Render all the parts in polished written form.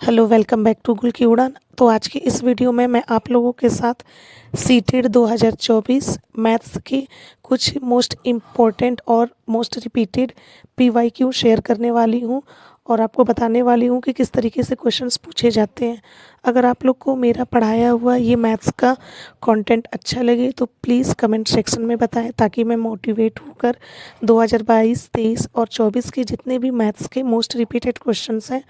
Hello, welcome back to गुल की उड़ान। तो आज की इस वीडियो में मैं आप लोगों के साथ सीटेट 2024 मैथ्स की कुछ मोस्ट इम्पॉर्टेंट और मोस्ट रिपीटेड पीवाईक्यू शेयर करने वाली हूँ और आपको बताने वाली हूँ कि किस तरीके से क्वेश्चंस पूछे जाते हैं। अगर आप लोग को मेरा पढ़ाया हुआ ये मैथ्स का कंटेंट अच्छा लगे तो प्लीज़ कमेंट सेक्शन में बताएं, ताकि मैं मोटिवेट होकर 2022, 23 और 24 के जितने भी मैथ्स के मोस्ट रिपीटेड क्वेश्चंस हैं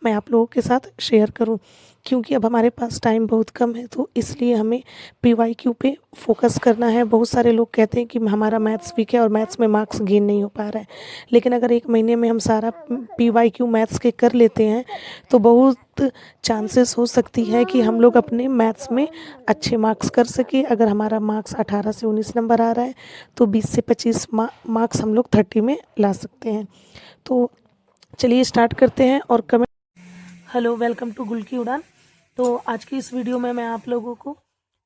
मैं आप लोगों के साथ शेयर करूं। क्योंकि अब हमारे पास टाइम बहुत कम है, तो इसलिए हमें पीवाईक्यू पे फोकस करना है। बहुत सारे लोग कहते हैं कि हमारा मैथ्स वीक है और मैथ्स में मार्क्स गेन नहीं हो पा रहा है, लेकिन अगर एक महीने में हम सारा पीवाईक्यू मैथ्स के कर लेते हैं तो बहुत चांसेस हो सकती है कि हम लोग अपने मैथ्स में अच्छे मार्क्स कर सके। अगर हमारा मार्क्स 18 से 19 नंबर आ रहा है तो 20 से 25 मार्क्स हम लोग 30 में ला सकते हैं। तो चलिए स्टार्ट करते हैं और कमेंट। हेलो, वेलकम टू गुल की उड़ान। तो आज की इस वीडियो में मैं आप लोगों को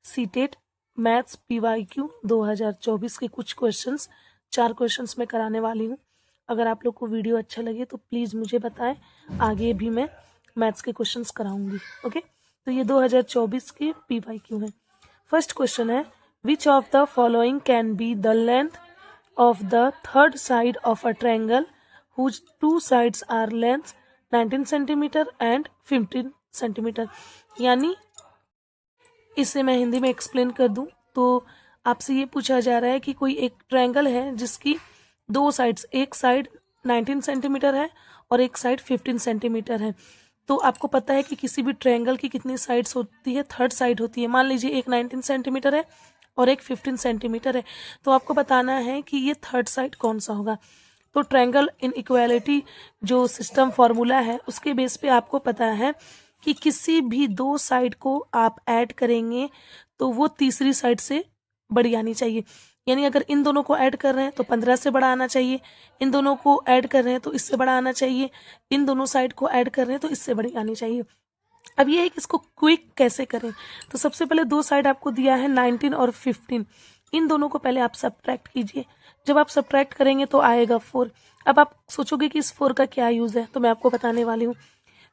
सीटेट मैथ्स पीवाईक्यू 2024 के कुछ क्वेश्चंस 4 क्वेश्चंस में कराने वाली हूँ। अगर आप लोग को वीडियो अच्छा लगे तो प्लीज़ मुझे बताएं, आगे भी मैं मैथ्स के क्वेश्चंस कराऊंगी। ओके, तो ये 2024 के पीवाईक्यू हैं। फर्स्ट क्वेश्चन है, which of the following can be the length of the third side of a triangle whose two sides are lengths 19 centimetre and 15 centimetre. यानी इसे मैं हिंदी में एक्सप्लेन कर दूं तो आपसे ये पूछा जा रहा है कि कोई एक ट्रायंगल है जिसकी दो साइड्स, एक साइड 19 सेंटीमीटर है और एक साइड 15 सेंटीमीटर है। तो आपको पता है कि किसी भी ट्रायंगल की कितनी साइड्स होती है, थर्ड साइड होती है। मान लीजिए एक 19 सेंटीमीटर है और एक 15 सेंटीमीटर है, तो आपको बताना है कि ये थर्ड साइड कौन सा होगा। तो ट्रायंगल इनइक्वालिटी जो सिस्टम फॉर्मूला है उसके बेस पे आपको पता है कि किसी भी दो साइड को आप ऐड करेंगे तो वो तीसरी साइड से बड़ी आनी चाहिए। यानी अगर इन दोनों को ऐड कर रहे हैं तो 15 से बड़ा आना चाहिए, इन दोनों को ऐड कर रहे हैं तो इससे बड़ा आना चाहिए, इन दोनों साइड को ऐड कर रहे हैं तो इससे बड़ी आनी चाहिए। अब ये है कि इसको क्विक कैसे करें। तो सबसे पहले दो साइड आपको दिया है 19 और 15, इन दोनों को पहले आप सब्ट्रैक्ट कीजिए। जब आप सब्ट्रैक्ट करेंगे तो आएगा 4। अब आप सोचोगे कि इस 4 का क्या यूज है, तो मैं आपको बताने वाली हूँ।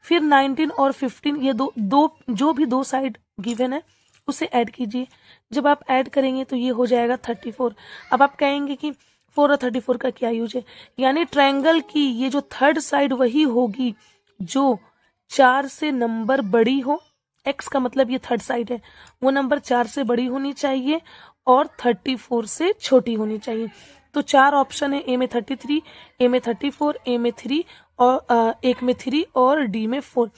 फिर 19 और 15 ये दो दो जो भी दो साइड गिवन है उसे ऐड कीजिए। जब आप ऐड करेंगे तो ये हो जाएगा 34। अब आप कहेंगे कि 4 और 34 का क्या यूज है। यानी ट्रायंगल की ये जो थर्ड साइड वही होगी जो 4 से नंबर बड़ी हो। x का मतलब ये थर्ड साइड है, वो नंबर 4 से बड़ी होनी चाहिए और 34 से छोटी होनी चाहिए। तो 4 ऑप्शन है, ए में 33, ए में 34, ए में 3 और एक में 3 और डी में 4।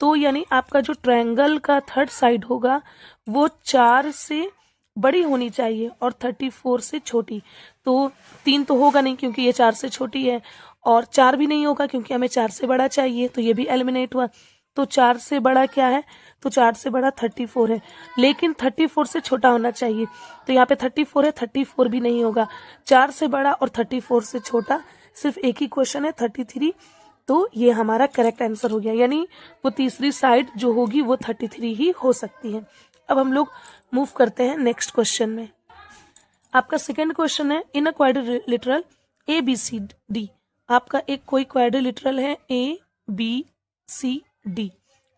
तो यानी आपका जो ट्रायंगल का थर्ड साइड होगा वो 4 से बड़ी होनी चाहिए और 34 से छोटी। तो 3 तो होगा नहीं क्योंकि ये 4 से छोटी है, और 4 भी नहीं होगा क्योंकि हमें 4 से बड़ा चाहिए, तो ये भी एलिमिनेट हुआ। तो 4 से बड़ा क्या है, तो 4 से बड़ा 34 है, लेकिन 34 से छोटा होना चाहिए। तो यहाँ पे 34 है, 34 भी नहीं होगा। 4 से बड़ा और 34 से छोटा सिर्फ एक ही क्वेश्चन है, 33। तो ये हमारा करेक्ट आंसर हो गया। यानी वो तीसरी साइड जो होगी वो 33 ही हो सकती है। अब हम लोग मूव करते हैं नेक्स्ट क्वेश्चन में। आपका सेकंड क्वेश्चन है, in a quadrilateral A B C D. आपका एक कोई क्वाड्रिलेटरल है ए बी सी डी,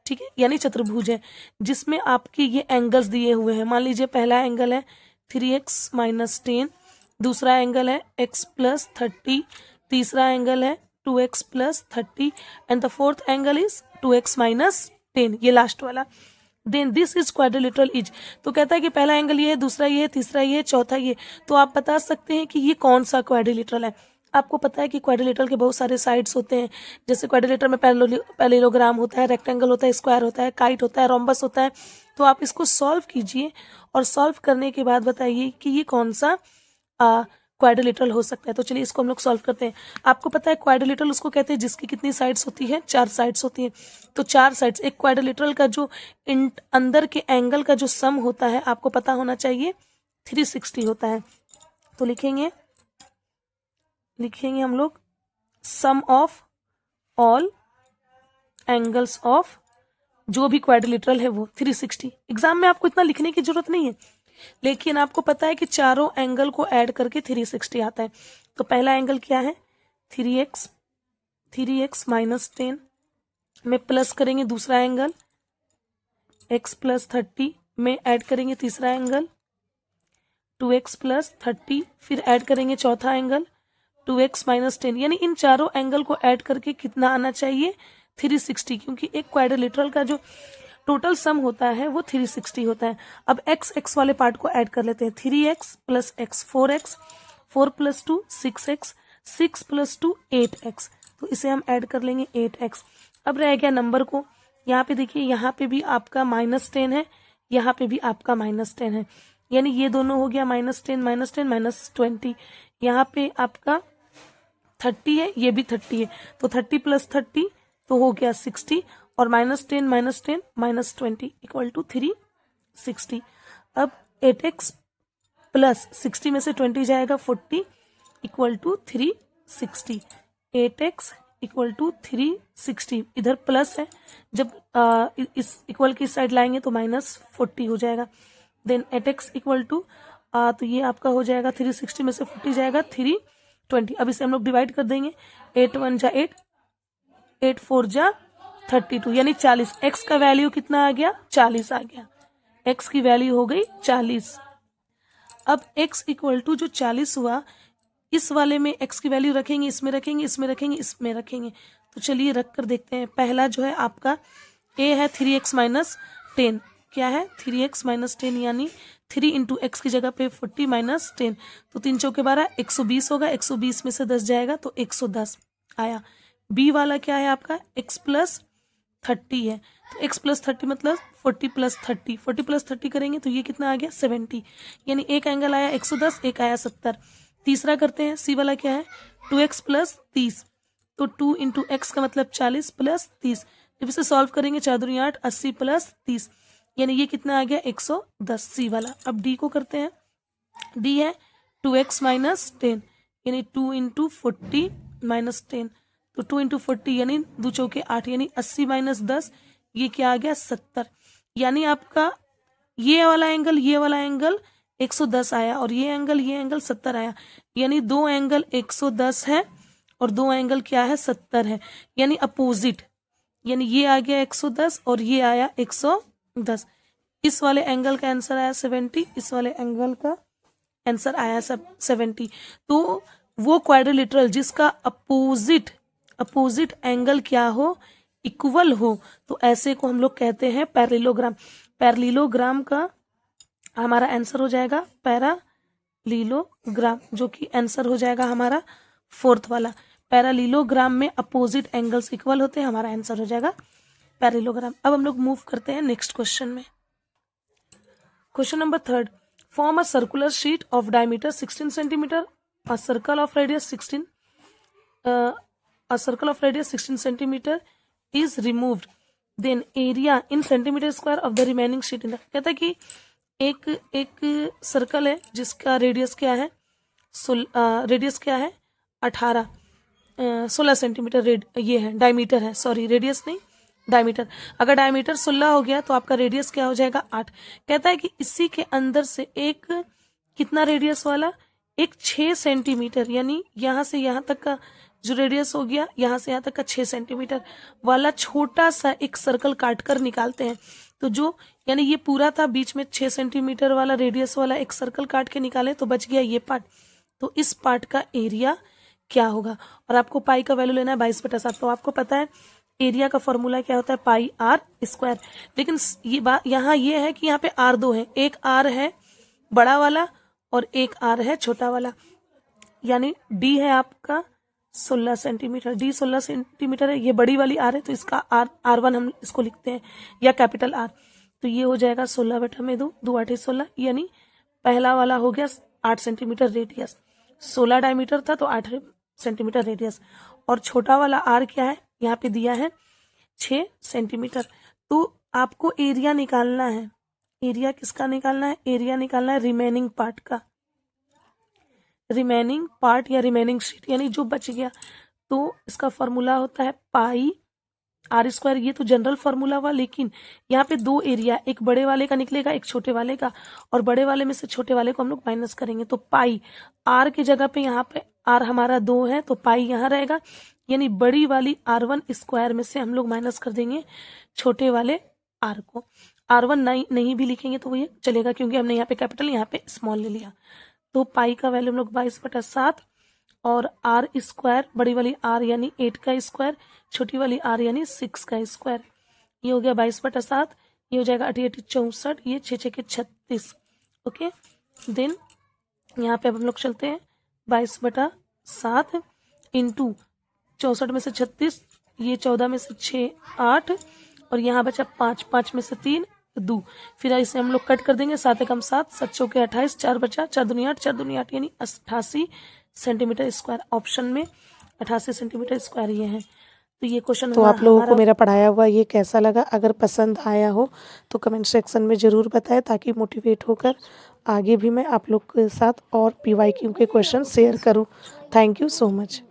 ठीक है, यानी चतुर्भुज है जिसमें आपके ये एंगल्स दिए हुए हैं। मान लीजिए पहला एंगल है 3x - 10, दूसरा एंगल है x + 30, तीसरा एंगल है 2x + 30 and the fourth angle is 2x - 10, ये लास्ट वाला। Then this is quadrilateral is. तो कहता है कि पहला एंगल ये है, दूसरा ये है, तीसरा ये है, चौथा ये। तो आप बता सकते हैं कि ये कौन सा क्वाड्रिलेटरल है। आपको पता है कि क्वाड्रिलेटरल के बहुत सारे साइड्स होते हैं, जैसे क्वाड्रिलेटरल में पैरेललोग्राम होता है, रेक्टेंगल होता है, स्क्वायर होता है, काइट होता है, रोम्बस होता है। तो आप इसको सॉल्व कीजिए और सॉल्व करने के बाद बताइए कि ये कौन सा क्वाड्रिलेटरल हो सकता है। तो चलिए इसको हम लोग सॉल्व करते हैं। आपको पता है क्वाड्रिलेटरल उसको कहते हैं जिसकी कितनी साइड्स होती है, 4 साइड्स होती हैं। तो 4 साइड्स, एक क्वाड्रिलेटरल का जो अंदर के एंगल का जो सम होता है आपको पता होना चाहिए 360 होता है। तो लिखेंगे हम लोग सम ऑफ ऑल एंगल्स ऑफ जो भी क्वाड्रिलेटरल है वो 360। एग्जाम में आपको इतना लिखने की जरूरत नहीं है, लेकिन आपको पता है कि चारों एंगल को ऐड करके 360 आता है। तो पहला एंगल क्या है, 3x - 10 में प्लस करेंगे दूसरा एंगल, x प्लस 30 में ऐड करेंगे तीसरा एंगल 2x प्लस 30, फिर ऐड करेंगे चौथा एंगल 2x माइनस 10। यानी इन चारों एंगल को ऐड करके कितना आना चाहिए 360, क्योंकि एक क्वाड्रिलेटरल का जो टोटल सम होता है वो 360 होता है। अब x वाले पार्ट को ऐड कर लेते हैं, 3x plus x 4x, 4 plus 2 6x, 6 plus 2 8x, तो इसे हम ऐड कर लेंगे 8x। अब रह गया नंबर को, यहाँ पे देखिए यहाँ पे भी आपका -10 है, यहाँ पे भी आपका -10 है, यानी ये दोनों हो गया -10 -20, यहाँ पे आपका 30 है, ये भी 30 है, तो 30 प्लस 30 तो हो गया 60, और -10 -20 इक्वल टू 360। अब 8x प्लस 60 में से 20 जाएगा 40 equal to 360, 8x equal to 360, इधर प्लस है, जब इस इक्वल की साइड लाएंगे तो -40 हो जाएगा। देन 8x इक्वल टू तो ये आपका हो जाएगा 360 में से 40 जाएगा 320। अब इसे हम लोग डिवाइड कर देंगे, 8 1 जा 8, 8 4 जा 32, यानी 40। x का वैल्यू कितना आ गया 40 आ गया, x की वैल्यू हो गई 40। अब x इक्वल टू जो 40 हुआ, इस वाले में x की वैल्यू रखेंगे, इसमें रखेंगे, इसमें रखेंगे, इसमें रखेंगे, तो चलिए रख कर देखते हैं। पहला जो है आपका a है 3x माइनस 10, क्या है 3x माइनस 10, यानी 3 इंटू एक्स की जगह पे 40 माइनस 10, तो 3 चौके 12 120 होगा, 120 में से 10 जाएगा तो 110 आया। b वाला क्या है आपका x प्लस 30 है, तो x प्लस 30 मतलब 40 प्लस 30, 40 प्लस 30 करेंगे तो ये कितना आ गया 70, यानी एक एंगल आया 110, एक आया 70। तीसरा करते हैं, c वाला क्या है 2x प्लस 30, तो 2 इंटू एक्स का मतलब 40 प्लस 30, जब इसे सॉल्व करेंगे 4 दूनी 8, 80 प्लस 30, यानी ये कितना आ गया 110 सी वाला। अब डी को करते हैं, डी है 2x माइनस 10, यानी 2 इंटू 40 माइनस 10, तो 2 इंटू 40 यानी 2 चौके 8, यानी 80 माइनस 10, ये क्या आ गया 70, यानी आपका ये वाला एंगल 110 आया, और ये एंगल 70 आया, यानी दो एंगल 110 है और दो एंगल क्या है 70 है, यानी अपोजिट, यानी ये आ गया 110 और ये आया 110। इस वाले एंगल का आंसर आया 70, इस वाले एंगल का आंसर आया 70। तो वो क्वाड्रिलेटरल जिसका अपोजिट एंगल क्या हो इक्वल हो, तो ऐसे को हम लोग कहते हैं पैरेललोग्राम। पैरेललोग्राम का हमारा आंसर हो जाएगा पैरालीलोग्राम, जो कि आंसर हो जाएगा हमारा 4th वाला। पैरालीलोग्राम में अपोजिट एंगल्स इक्वल होते हैं, हमारा आंसर हो जाएगा पैरेललोग्राम। अब हम लोग मूव करते हैं नेक्स्ट क्वेश्चन में। Question number 3, form a circular sheet of diameter 16 centimetre, a circle of radius 16 centimeter is removed, then area in centimeter square of the remaining sheet in the, कहता है कि एक सर्कल है जिसका radius क्या है 16 centimetre, ये है डायमीटर है, सॉरी रेडियस नहीं डायमीटर। अगर डायमीटर 16 हो गया तो आपका रेडियस क्या हो जाएगा 8। कहता है कि इसी के अंदर से एक कितना रेडियस वाला, एक 6 सेंटीमीटर, यानी यहाँ से यहाँ तक का जो रेडियस हो गया, यहाँ से यहाँ तक का 6 सेंटीमीटर वाला छोटा सा एक सर्कल काट कर निकालते हैं। तो जो यानी ये पूरा था, बीच में 6 सेंटीमीटर वाला रेडियस वाला एक सर्कल काट के निकाले तो बच गया ये पार्ट, तो इस पार्ट का एरिया क्या होगा। और आपको पाई का वैल्यू लेना है 22/7, तो आपको पता है एरिया का फॉर्मूला क्या होता है पाई आर स्क्वायर। लेकिन ये बात यहाँ ये है कि यहाँ पे आर 2 है, एक आर है बड़ा वाला और एक आर है छोटा वाला, यानी डी है आपका 16 सेंटीमीटर, डी 16 सेंटीमीटर है, ये बड़ी वाली आर है तो इसका R1 हम इसको लिखते हैं या कैपिटल आर, तो ये हो जाएगा 16/2, 2 8 16, यानी पहला वाला हो गया 8 सेंटीमीटर रेडियस, 16 डायमीटर था तो 8 सेंटीमीटर रेडियस, और छोटा वाला आर क्या है यहाँ पे दिया है 6 सेंटीमीटर। तो आपको एरिया निकालना है, एरिया किसका निकालना है, एरिया निकालना है रिमेनिंग पार्ट का, रिमेनिंग पार्ट या रिमेनिंग शीट, यानी जो बच गया। तो इसका फॉर्मूला होता है पाई आर स्क्वायर, ये तो जनरल फॉर्मूला हुआ, लेकिन यहाँ पे दो एरिया, एक बड़े वाले का निकलेगा एक छोटे वाले का, और बड़े वाले में से छोटे वाले को हम लोग माइनस करेंगे, तो पाई आर की जगह पे यहाँ पे आर हमारा 2 है तो पाई यहाँ रहेगा, यानी बड़ी वाली R1 स्क्वायर में से हम लोग माइनस कर देंगे छोटे वाले R को। R1 नहीं भी लिखेंगे तो वो ये चलेगा, क्योंकि हमने यहाँ पे कैपिटल यहाँ पे स्मॉल ले लिया। तो पाई का वैल्यू हम लोग 22/7 और R स्क्वायर, बड़ी वाली R यानी 8 का स्क्वायर, छोटी वाली R यानी 6 का स्क्वायर। ये हो गया 22/7, ये हो जाएगा 88 64, ये 6 के 36। ओके, देन यहाँ पे अब हम लोग चलते हैं 22/7 इंटू 64 में से 36, ये 14 में से 6 8, और यहाँ बचा 5, 5 में से 3 2। फिर इसे हम लोग कट कर देंगे, 7 एकम 7, 7 चौके 28, 4 बचा, 4 दूनी 8, 4 दूनी 8 यानी 88 सेंटीमीटर स्क्वायर। ऑप्शन में 88 सेंटीमीटर स्क्वायर ये है। तो ये क्वेश्चन तो आप लोगों को मेरा पढ़ाया हुआ ये कैसा लगा? अगर पसंद आया हो तो कमेंट सेक्शन में ज़रूर बताएं, ताकि मोटिवेट होकर आगे भी मैं आप लोग के साथ और PYQ के क्वेश्चन शेयर करूं। Thank you so much.